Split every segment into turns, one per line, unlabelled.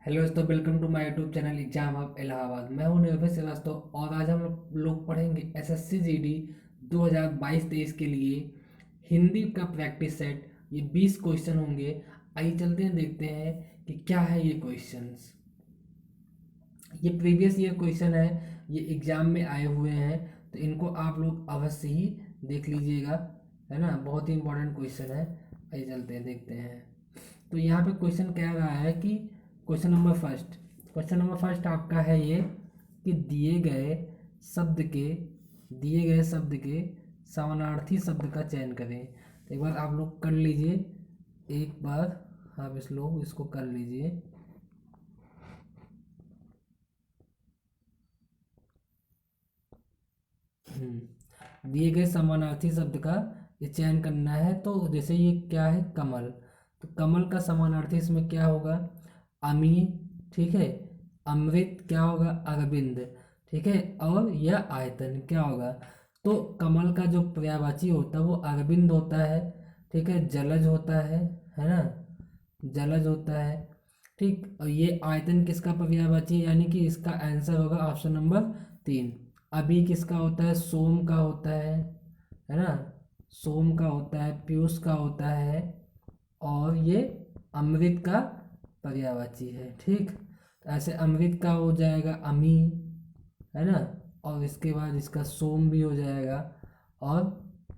Hello दोस्तों, welcome to my YouTube channel exam hub Allahabad. मैं हूं निर्भय श्रीवास्तव और आज हम लोग पढ़ेंगे एसएससी जीडी 2022-23 के लिए हिंदी का प्रैक्टिस सेट। ये 20 क्वेश्चन होंगे। आइए चलते हैं, देखते हैं कि क्या है ये क्वेश्चंस। ये प्रीवियस ईयर क्वेश्चन है, ये एग्जाम में आए हुए हैं, तो इनको आप लोग अवश्य ही देख लीजिएगा, है ना। बहुत ही इंपॉर्टेंट क्वेश्चन है। आइए चलते हैं, देखते हैं। तो यहाँ पे क्वेश्चन कह रहा है कि क्वेश्चन नंबर फर्स्ट आपका है ये कि दिए गए शब्द के समानार्थी शब्द का चयन करें। तो एक बार आप लोग कर लीजिए, एक बार आप इसको कर लीजिए। दिए गए समानार्थी शब्द का ये चयन करना है। तो जैसे ये क्या है, कमल। तो कमल का समानार्थी इसमें क्या होगा, अमी। ठीक है। अमृत क्या होगा, अरविंद। ठीक है। और यह आयतन क्या होगा। तो कमल का जो पर्यायवाची होता है वो अरविंद होता है। ठीक है। जलज होता है ना। जलज होता है। ठीक। और ये आयतन किसका पर्यायवाची है, यानी कि इसका आंसर होगा ऑप्शन नंबर 3। अभी किसका होता है, सोम का होता है ना। सोम का होता है, पीयूष का होता है, और ये अमृत का पर्यायवाची है। ठीक। तो ऐसे अमृत का हो जाएगा अमी, है ना। और इसके बाद इसका सोम भी हो जाएगा और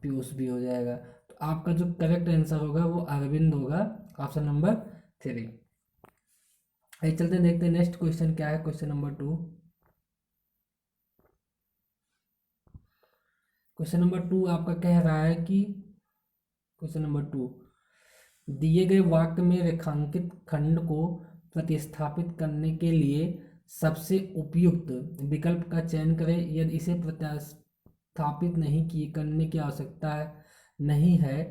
पीयूष भी हो जाएगा। तो आपका जो करेक्ट आंसर होगा वो अरविंद होगा, ऑप्शन नंबर 3। आइए चलते हैं, देखते हैं नेक्स्ट क्वेश्चन क्या है। क्वेश्चन नंबर टू आपका कह रहा है कि क्वेश्चन नंबर 2, दिए गए वाक्य में रेखांकित खंड को प्रतिस्थापित करने के लिए सबसे उपयुक्त विकल्प का चयन करें। यदि इसे प्रतिस्थापित नहीं किए करने की आवश्यकता नहीं है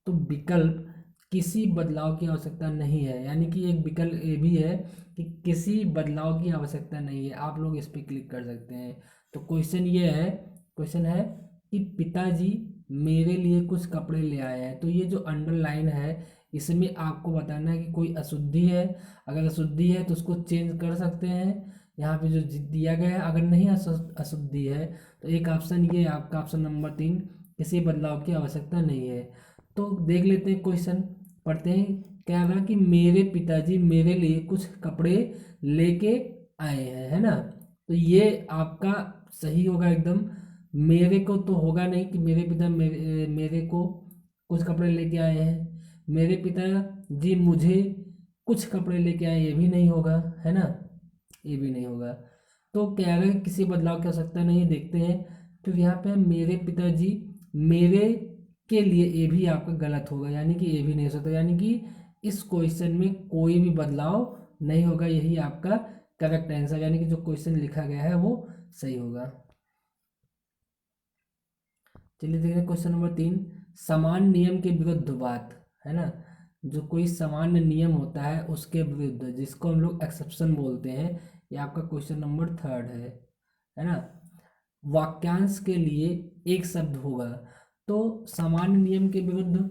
तो विकल्प किसी बदलाव की आवश्यकता नहीं है, यानी कि एक विकल्प ये भी है कि किसी बदलाव की आवश्यकता नहीं है। आप लोग इस पर क्लिक कर सकते हैं। तो क्वेश्चन है कि पिताजी मेरे लिए कुछ कपड़े ले आए हैं। तो ये जो अंडरलाइन है इसमें आपको बताना है कि कोई अशुद्धि है। अगर अशुद्धि है तो उसको चेंज कर सकते हैं यहाँ पे जो दिया गया है। अगर नहीं अशुद्धि है तो एक ऑप्शन ये आपका ऑप्शन नंबर 3, किसी बदलाव की आवश्यकता नहीं है। तो देख लेते हैं क्वेश्चन, पढ़ते हैं। क्या रहा कि मेरे पिताजी मेरे लिए कुछ कपड़े लेके आए हैं, है ना। तो ये आपका सही होगा एकदम। मेरे को तो होगा नहीं कि मेरे पिता मेरे को कुछ कपड़े लेके आए हैं। मेरे पिता जी मुझे कुछ कपड़े लेके आए, ये भी नहीं होगा, है ना। ये भी नहीं होगा। तो क्या है, किसी बदलाव की आवश्यकता नहीं है। देखते हैं। तो यहाँ पे मेरे पिताजी मेरे के लिए, ये भी आपका गलत होगा, यानी कि ये भी नहीं हो सकता। यानी कि इस क्वेश्चन में कोई भी बदलाव नहीं होगा। यही आपका करेक्ट आंसर, यानी कि जो क्वेश्चन लिखा गया है वो सही होगा। चलिए देखते हैं क्वेश्चन नंबर 3, समान नियम के विरुद्ध बात, है ना। जो कोई सामान्य नियम होता है उसके विरुद्ध, जिसको हम लोग एक्सेप्शन बोलते हैं, ये आपका क्वेश्चन नंबर 3 है ना। वाक्यांश के लिए एक शब्द होगा। तो सामान्य नियम के विरुद्ध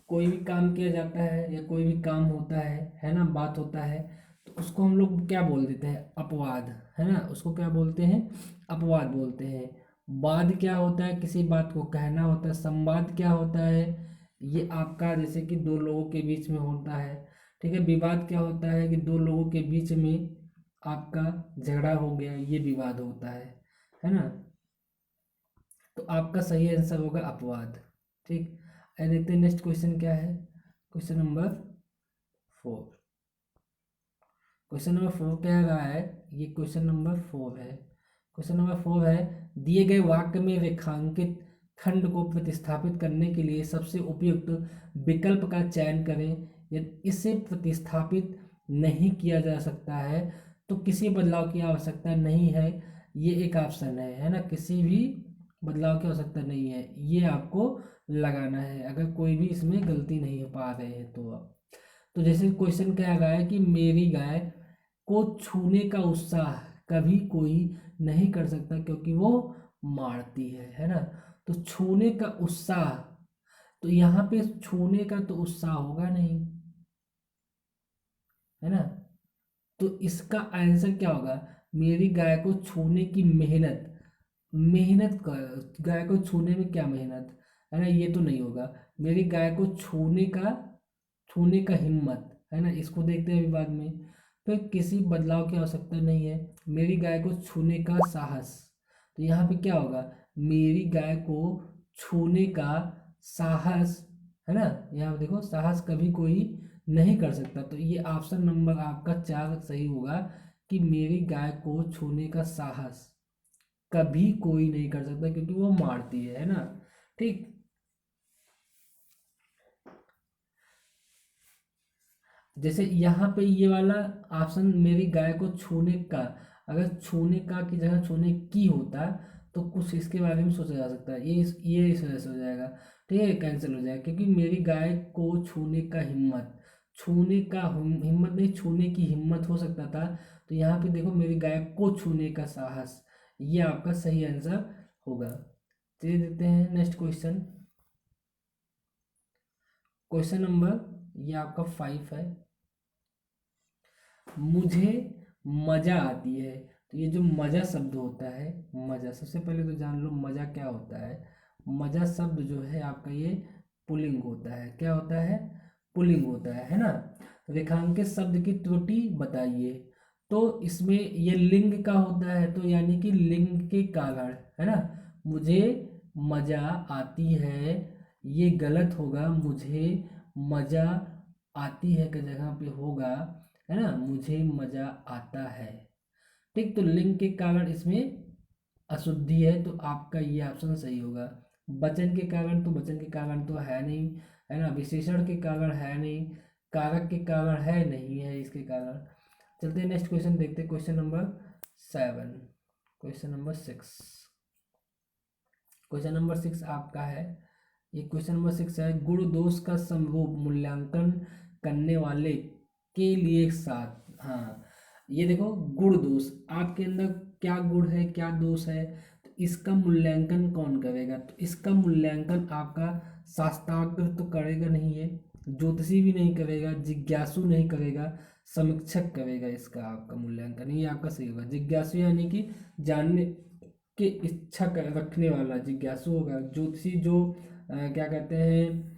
कोई भी काम किया जाता है या कोई भी काम होता है ना, बात होता है, तो उसको हम लोग क्या बोल देते हैं, अपवाद, है ना। उसको क्या बोलते हैं, अपवाद बोलते हैं। वाद क्या होता है, किसी बात को कहना होता है। संवाद क्या होता है, ये आपका जैसे कि दो लोगों के बीच में होता है। ठीक है। विवाद क्या होता है कि दो लोगों के बीच में आपका झगड़ा हो गया, ये विवाद होता है ना। तो आपका सही आंसर होगा अपवाद। ठीक। आइए देखते हैं नेक्स्ट क्वेश्चन क्या है। क्वेश्चन नंबर 4 क्वेश्चन नंबर 4 कह रहा है, ये क्वेश्चन नंबर 4 है। दिए गए वाक्य में रेखांकित खंड को प्रतिस्थापित करने के लिए सबसे उपयुक्त विकल्प का चयन करें। यदि इसे प्रतिस्थापित नहीं किया जा सकता है तो किसी बदलाव की आवश्यकता नहीं है। ये एक ऑप्शन है ना। किसी भी बदलाव की आवश्यकता नहीं है, ये आपको लगाना है अगर कोई भी इसमें गलती नहीं हो पा रहे हैं तो आप। तो जैसे क्वेश्चन कह रहा है कि मेरी गाय को छूने का उत्साह कभी कोई नहीं कर सकता क्योंकि वो मारती है ना। तो छूने का उत्साह, तो यहाँ पे छूने का तो उत्साह होगा नहीं, है ना। तो इसका आंसर क्या होगा? मेरी गाय को छूने की मेहनत, मेहनत का, गाय को छूने में क्या मेहनत है ना, ये तो नहीं होगा। मेरी गाय को छूने का हिम्मत है ना, इसको देखते हैं अभी बाद में। फिर किसी बदलाव की आवश्यकता नहीं है, मेरी गाय को छूने का साहस, तो यहाँ पे क्या होगा? मेरी गाय को छूने का साहस है ना, यहाँ पे देखो साहस कभी कोई नहीं कर सकता, तो ये ऑप्शन नंबर आपका 4 सही होगा कि मेरी गाय को छूने का साहस कभी कोई नहीं कर सकता, क्योंकि वो मारती है ना। ठीक, जैसे यहाँ पे ये वाला ऑप्शन मेरी गाय को छूने का, अगर छूने का की जगह छूने की होता तो कुछ इसके बारे में सोचा जा सकता है, ये इस वजह से हो जाएगा। ठीक है, कैंसिल हो जाएगा, क्योंकि मेरी गाय को छूने का हिम्मत, छूने का हिम्मत नहीं, छूने की हिम्मत हो सकता था। तो यहाँ पे देखो मेरी गाय को छूने का साहस, ये आपका सही आंसर होगा। चलिए देखते हैं नेक्स्ट क्वेश्चन। क्वेश्चन नंबर ये आपका 5 है। मुझे मजा आती है, तो ये जो मजा शब्द होता है, मजा, सबसे पहले तो जान लो मजा क्या होता है। मजा शब्द जो है आपका ये पुल्लिंग होता है, क्या होता है? पुल्लिंग होता है ना। रेखांकित शब्द की त्रुटि बताइए, तो इसमें ये लिंग का होता है, तो यानी कि लिंग के कारण है ना। मुझे मजा आती है, ये गलत होगा, मुझे मजा आती है की जगह पे होगा है ना, मुझे मजा आता है। ठीक, तो लिंग के कारण इसमें अशुद्धि है, तो आपका ये ऑप्शन सही होगा। वचन के कारण, तो वचन के कारण तो है नहीं है ना, विशेषण के कारण है नहीं, कारक के कारण है नहीं है इसके कारण। चलते हैं नेक्स्ट क्वेश्चन देखते हैं, question number 7, question number 6। Question number 6 आपका है, ये क्वेश्चन नंबर 6 है, गुण दोष का समरूप मूल्यांकन करने वाले के लिए साथ। हाँ, ये देखो गुण दोष आपके अंदर क्या गुण है क्या दोष है, तो इसका मूल्यांकन कौन करेगा? तो इसका मूल्यांकन आपका शास्त्रार्थ तो करेगा नहीं है, ज्योतिषी भी नहीं करेगा, जिज्ञासु नहीं करेगा, समीक्षक करेगा इसका आपका मूल्यांकन। ये आपका सही होगा। जिज्ञासु यानी कि जानने की इच्छा रखने वाला जिज्ञासु होगा। ज्योतिषी जो क्या कहते हैं,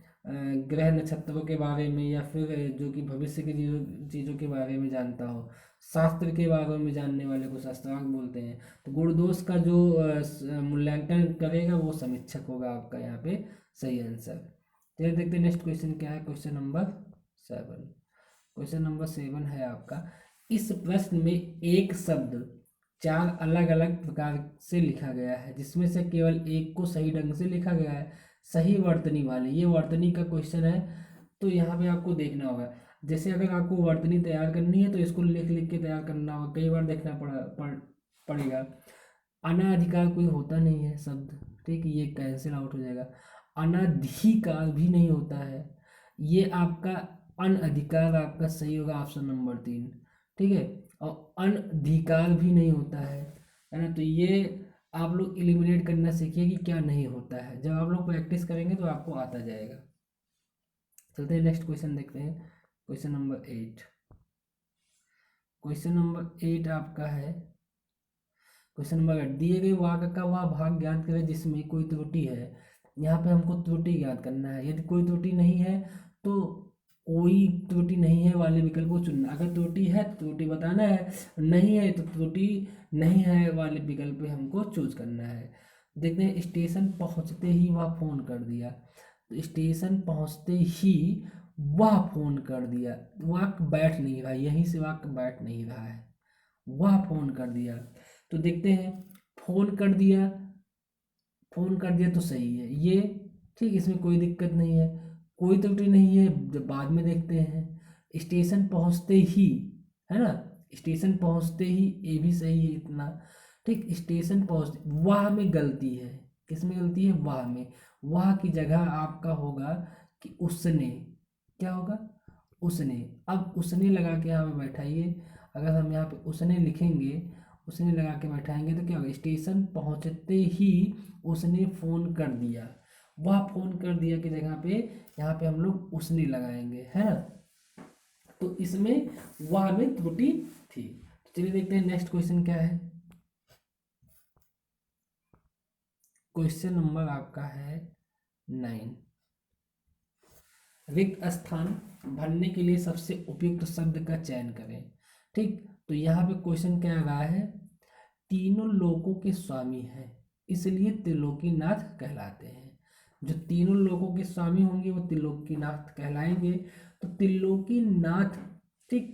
ग्रह नक्षत्रों के बारे में, या फिर जो कि भविष्य की चीज़ों चीज़ों के बारे में जानता हो, शास्त्र के बारे में जानने वाले को शास्त्रार्थ बोलते हैं। तो गुण दोष का जो मूल्यांकन करेगा वो समीक्षक होगा आपका यहाँ पे सही आंसर। चलिए देखते हैं नेक्स्ट क्वेश्चन क्या है, क्वेश्चन नंबर 7। क्वेश्चन नंबर 7 है आपका, इस प्रश्न में एक शब्द 4 अलग अलग प्रकार से लिखा गया है, जिसमें से केवल एक को सही ढंग से लिखा गया है, सही वर्तनी वाले। ये वर्तनी का क्वेश्चन है, तो यहाँ पे आपको देखना होगा। जैसे अगर आपको वर्तनी तैयार करनी है तो इसको लिख लिख के तैयार करना होगा, कई बार देखना पड़ेगा। अनाधिकार कोई होता नहीं है शब्द, ठीक, ये कैंसिल आउट हो जाएगा। अनाधिकार भी नहीं होता है, ये आपका अनधिकार आपका सही होगा, ऑप्शन नंबर 3। ठीक है, और अनधिकार भी नहीं होता है ना, तो ये आप लोग एलिमिनेट करना सीखिए कि क्या नहीं होता है, जब आप लोग प्रैक्टिस करेंगे तो आपको आता जाएगा। चलते हैं नेक्स्ट क्वेश्चन देखते हैं, क्वेश्चन नंबर 8। क्वेश्चन नंबर 8 आपका है, क्वेश्चन नंबर 8, दिए गए वाक्य का वह भाग ज्ञात करें जिसमें कोई त्रुटि है। यहाँ पे हमको त्रुटि ज्ञात करना है, यदि कोई त्रुटि नहीं है तो कोई त्रुटि नहीं है वाले विकल्प को चुनना, अगर त्रुटि है तो त्रुटि बताना है, नहीं है तो त्रुटि नहीं है वाले विकल्प पे हमको चूज करना है। देखते हैं, स्टेशन पहुंचते ही वह फोन कर दिया, तो स्टेशन पहुंचते ही वह फोन कर दिया, वाक्य बैठ नहीं रहा, यहीं से वाक्य बैठ नहीं रहा है, वह फोन कर दिया। तो देखते हैं, फोन कर दिया, फोन कर दिया तो सही है ये, ठीक, इसमें कोई दिक्कत नहीं है, कोई त्रुटि नहीं है, जब बाद में देखते हैं। स्टेशन पहुंचते ही है ना, स्टेशन पहुंचते ही ये भी सही है इतना, ठीक, स्टेशन पहुंचते वाह में गलती है, किसमें गलती है? वाह में। वाह की जगह आपका होगा कि उसने, क्या होगा? उसने। अब उसने लगा के यहाँ पे बैठाइए, अगर हम यहाँ पे उसने लिखेंगे, उसने लगा के बैठाएंगे तो क्या होगा? स्टेशन पहुंचते ही उसने फोन कर दिया, वह फोन कर दिया की जगह पे यहाँ पे हम लोग उसने लगाएंगे, है ना। तो इसमें वह में त्रुटि थी। चलिए देखते हैं नेक्स्ट क्वेश्चन क्या है। क्वेश्चन नंबर आपका है 9। रिक्त स्थान भरने के लिए सबसे उपयुक्त शब्द का चयन करें। ठीक, तो यहाँ पे क्वेश्चन क्या आ रहा है, तीनों लोकों के स्वामी हैं इसलिए त्रिलोकीनाथ कहलाते हैं। जो तीनों लोकों के स्वामी होंगे वो त्रिलोकीनाथ कहलाएंगे। तो त्रिलोकीनाथ, ठीक,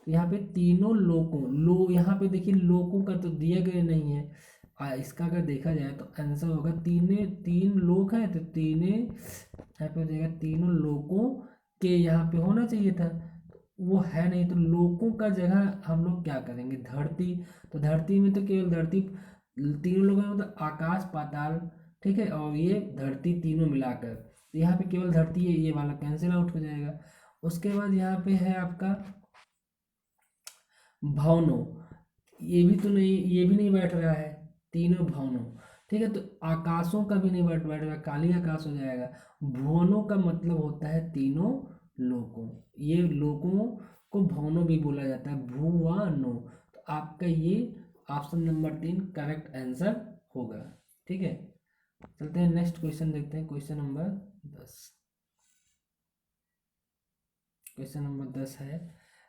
यहाँ पे तीनों लोकों, यहाँ पे देखिए लोकों का तो दिया गया नहीं है। इसका अगर देखा जाए तो आंसर होगा तीन लोक हैं तो तीने, यहाँ पे देखा तीनों लोकों के यहाँ पे होना चाहिए था, वो है नहीं। तो लोकों का जगह हम लोग क्या करेंगे, धरती। तो धरती में तो केवल धरती, तीनों लोगों में मतलब आकाश पाताल, ठीक है, और ये धरती तीनों मिलाकर, तो यहाँ पे केवल धरती है, ये वाला कैंसिल आउट हो जाएगा। उसके बाद यहाँ पे है आपका भवनों, ये भी तो नहीं, ये भी नहीं बैठ रहा है, तीनों भवनों, ठीक है। तो आकाशों का भी नहीं बैठ रहा, काली आकाश हो जाएगा। भुवनों का मतलब होता है तीनों लोकों, ये लोकों को भवनों भी बोला जाता है, भुवनों। तो आपका ये ऑप्शन नंबर 3 करेक्ट आंसर होगा। ठीक है, चलते हैं नेक्स्ट क्वेश्चन देखते हैं। Question number 10। क्वेश्चन नंबर 10 है,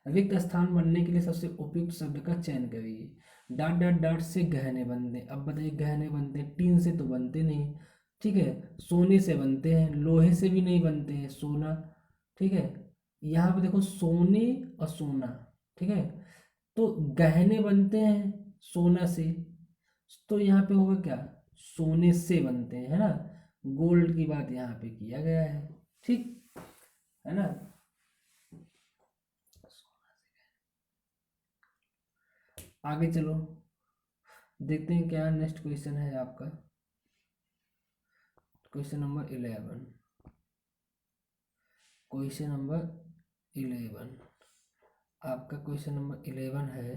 रिक्त स्थान बनने के लिए सबसे उपयुक्त शब्द का चयन करिए। डाट डाट डाट से गहने बनते, अब बताइए गहने बनते हैं, टीन से तो बनते नहीं, ठीक है, सोने से बनते हैं, लोहे से भी नहीं बनते हैं, सोना, ठीक है। यहाँ पे देखो सोने और सोना, ठीक है, तो गहने बनते हैं सोना से, तो यहाँ पे होगा क्या, सोने से बनते हैं, है ना, गोल्ड की बात यहाँ पे किया गया है, ठीक है ना। आगे चलो देखते हैं क्या नेक्स्ट क्वेश्चन है आपका। Question number 11। क्वेश्चन नंबर 11 आपका, क्वेश्चन नंबर 11 है,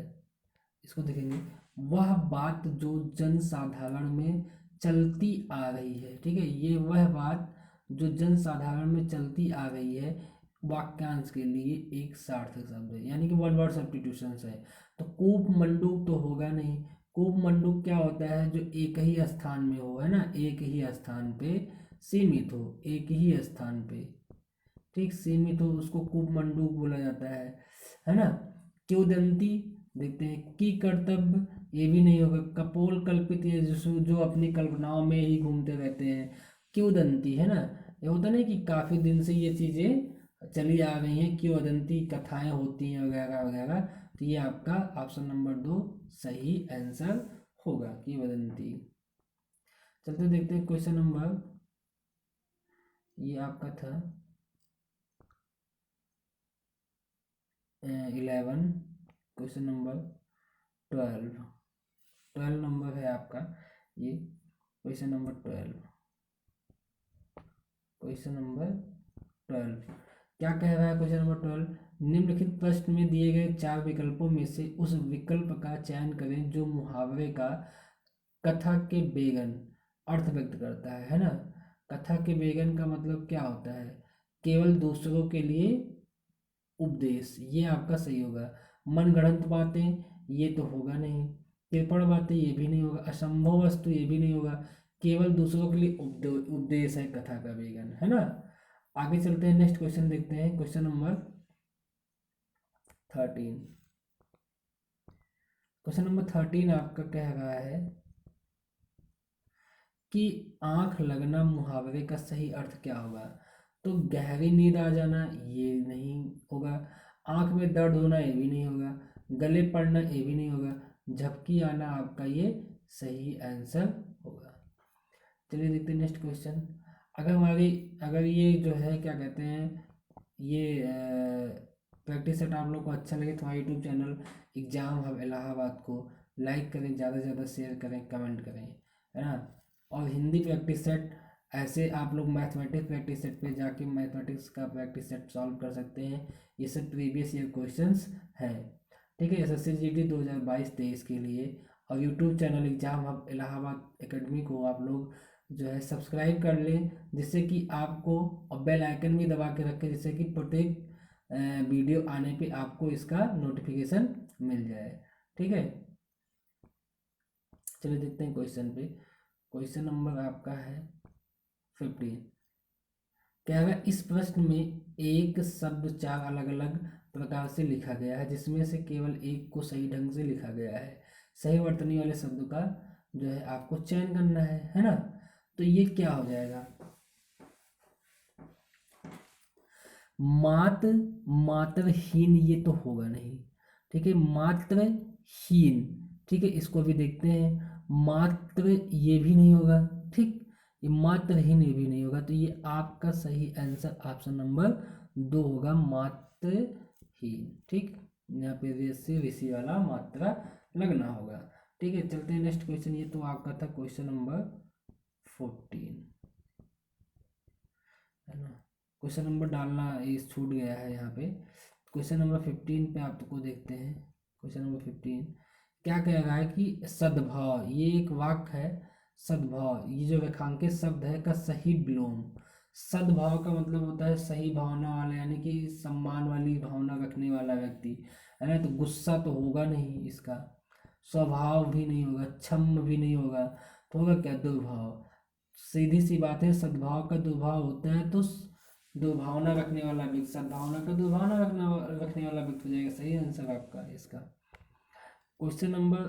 इसको देखेंगे। वह बात जो जनसाधारण में चलती आ रही है, ठीक है, ये वह बात जो जनसाधारण में चलती आ रही है, वाक्यांश के लिए एक सार्थक शब्द है, यानी कि वन वर्ड सब्स्टिट्यूशन है। तो कूप मंडूक तो होगा नहीं, कूप मंडूक क्या होता है, जो एक ही स्थान में हो, है ना, एक ही स्थान पे सीमित हो, एक ही स्थान पे, ठीक, सीमित हो, उसको कूप मंडूक बोला जाता है ना। क्योदंती देखते हैं, की कर्तव्य, ये भी नहीं होगा। कपोल कल्पित, ये जो अपनी कल्पनाओं में ही घूमते रहते हैं, क्योदंती, है ना। ये होता नहीं कि काफ़ी दिन से ये चीज़ें चली आ रही हैं, किंवदंती कथाएं होती हैं वगैरह वगैरह। तो ये आपका ऑप्शन नंबर 2 सही आंसर होगा, किंवदंती। चलते देखते हैं क्वेश्चन नंबर, ये आपका था 11। क्वेश्चन नंबर 12 नंबर है आपका ये, क्वेश्चन नंबर 12। क्वेश्चन नंबर 12 क्या कह रहा है, क्वेश्चन नंबर 12, निम्नलिखित प्रश्न में दिए गए 4 विकल्पों में से उस विकल्प का चयन करें जो मुहावरे का कथा के बेगन अर्थ व्यक्त करता है ना। कथा के बेगन का मतलब क्या होता है, केवल दूसरों के लिए उपदेश, ये आपका सही होगा। मनगढ़ंत बातें, ये तो होगा नहीं। कृपण बातें, ये भी नहीं होगा। असंभव वस्तु, ये भी नहीं होगा। केवल दूसरों के लिए उपदेश है कथा का वेगन, है ना। आगे चलते हैं, नेक्स्ट क्वेश्चन देखते हैं। Question number 13। क्वेश्चन नंबर 13 आपका कह रहा है कि आंख लगना मुहावरे का सही अर्थ क्या होगा। तो गहरी नींद आ जाना, ये नहीं होगा। आंख में दर्द होना, ये भी नहीं होगा। गले पड़ना, ये भी नहीं होगा। झपकी आना आपका ये सही आंसर होगा। चलिए देखते हैं नेक्स्ट क्वेश्चन। अगर ये जो है क्या कहते हैं, ये प्रैक्टिस सेट आप लोग को अच्छा लगे तो हमारे YouTube channel exam hub Allahabad को लाइक करें, ज़्यादा से ज़्यादा शेयर करें, कमेंट करें, है ना। और हिंदी प्रैक्टिस सेट, ऐसे आप लोग मैथमेटिक्स प्रैक्टिस सेट पे जाके मैथमेटिक्स का प्रैक्टिस सेट सॉल्व कर सकते हैं। ये सब प्रीवियस ईयर क्वेश्चंस हैं, ठीक है, SSC GD 2022-23 के लिए। और YouTube channel exam hub Allahabad academy को आप लोग जो है सब्सक्राइब कर लें, जिससे कि आपको, और बेल आइकन भी दबा के रखें, जिससे कि प्रत्येक वीडियो आने पे आपको इसका नोटिफिकेशन मिल जाए। ठीक है, चलिए देखते हैं क्वेश्चन पे। क्वेश्चन नंबर आपका है 15। क्या है, इस प्रश्न में एक शब्द 4 अलग अलग प्रकार से लिखा गया है, जिसमें से केवल एक को सही ढंग से लिखा गया है। सही वर्तनी वाले शब्द का जो है आपको चयन करना है ना। तो ये क्या हो जाएगा, मात्र, मात्रहीन ये तो होगा नहीं। ठीक है, मात्रहीन, ठीक है, इसको भी देखते हैं। मात्र ये भी नहीं होगा, ठीक, ये मात्रहीन ये भी नहीं होगा। तो ये आपका सही आंसर ऑप्शन नंबर 2 होगा, मात्रहीन। ठीक, यहाँ पे रेस से ऋषि वाला मात्रा लगना होगा। ठीक है, चलते हैं नेक्स्ट क्वेश्चन। ये तो आपका था क्वेश्चन नंबर 14, है ना। क्वेश्चन नंबर डालना ये छूट गया है यहाँ पे। क्वेश्चन नंबर 15 पे आपको देखते हैं। क्वेश्चन नंबर 15 क्या कह रहा है कि सद्भाव, ये एक वाक्य है। सद्भाव, ये जो रेखांकित शब्द है का सही विलोम। सद्भाव का मतलब होता है सही भावना वाला, यानी कि सम्मान वाली भावना रखने वाला व्यक्ति, है ना। तो गुस्सा तो होगा नहीं इसका, स्वभाव भी नहीं होगा, क्षम भी नहीं होगा, तो होगा क्या, दुर्भाव। सीधी सी बात है, सद्भाव का दुर्भाव होता है तो दुर्भावना रखने वाला व्यक्ति, सद्भावना का दुर्भावना रखने वाला व्यक्ति हो जाएगा। सही आंसर आपका इसका। क्वेश्चन नंबर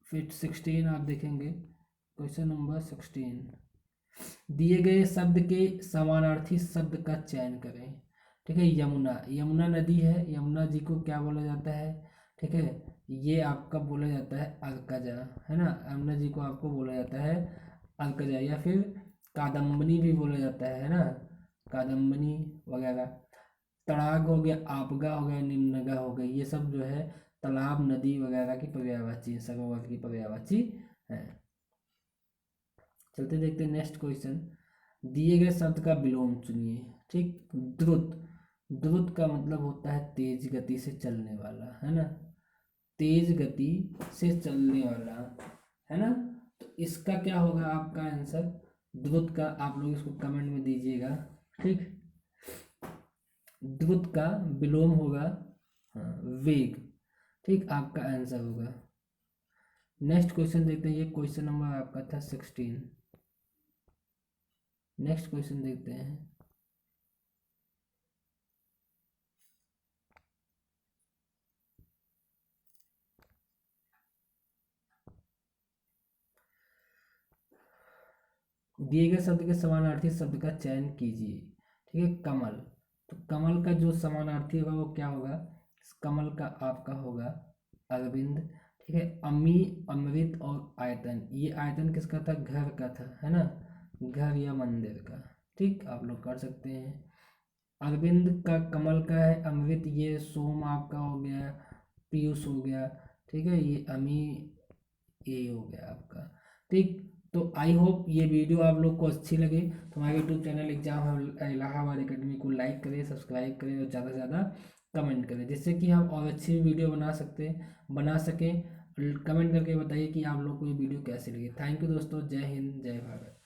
फिर 16 आप देखेंगे। क्वेश्चन नंबर 16, दिए गए शब्द के समानार्थी शब्द का चयन करें। ठीक है, यमुना, यमुना नदी है, यमुना जी को क्या बोला जाता है। ठीक है, ये आपका बोला जाता है अर्कजा, है ना। यमुना जी को आपको बोला जाता है अर्कजा, या फिर कादम्बनी भी बोला जाता है ना, कादम्बनी वगैरह। तड़ाग हो गया, आपगा हो गया, निम्नगा हो गई, ये सब जो है तालाब, नदी वगैरह की पर्यायवाची, सरोवर की पर्यायवाची है। चलते देखते नेक्स्ट क्वेश्चन। दिए गए शब्द का विलोम चुनिए। ठीक, द्रुत, द्रुत का मतलब होता है तेज गति से चलने वाला, है ना, तेज गति से चलने वाला, है ना। तो इसका क्या होगा आपका आंसर, द्रुत का। आप लोग इसको कमेंट में दीजिएगा। ठीक, द्रुत का विलोम होगा, हाँ, वेग। ठीक, आपका आंसर होगा। नेक्स्ट क्वेश्चन देखते हैं। ये क्वेश्चन नंबर आपका था 16। नेक्स्ट क्वेश्चन देखते हैं। दिए गए शब्द के समानार्थी शब्द का चयन कीजिए। ठीक है, कमल, तो कमल का जो समानार्थी होगा वो क्या होगा, कमल का आपका होगा अरविंद। ठीक है, अमी, अमृत और आयतन, ये आयतन किसका था, घर का था, है ना, घर या मंदिर का। ठीक, आप लोग कर सकते हैं। अरविंद का कमल का है, अमृत ये सोम आपका हो गया, पीयूष हो गया। ठीक है, ये अमी ये हो गया आपका। ठीक, तो आई होप ये वीडियो आप लोग को अच्छी लगे। तो हमारे YouTube channel exam Allahabad academy को लाइक करें, सब्सक्राइब करें और ज़्यादा से ज़्यादा कमेंट करें, जिससे कि हम और अच्छी वीडियो बना सकें। कमेंट करके बताइए कि आप लोग को ये वीडियो कैसी लगी। थैंक यू दोस्तों, जय हिंद, जय भारत।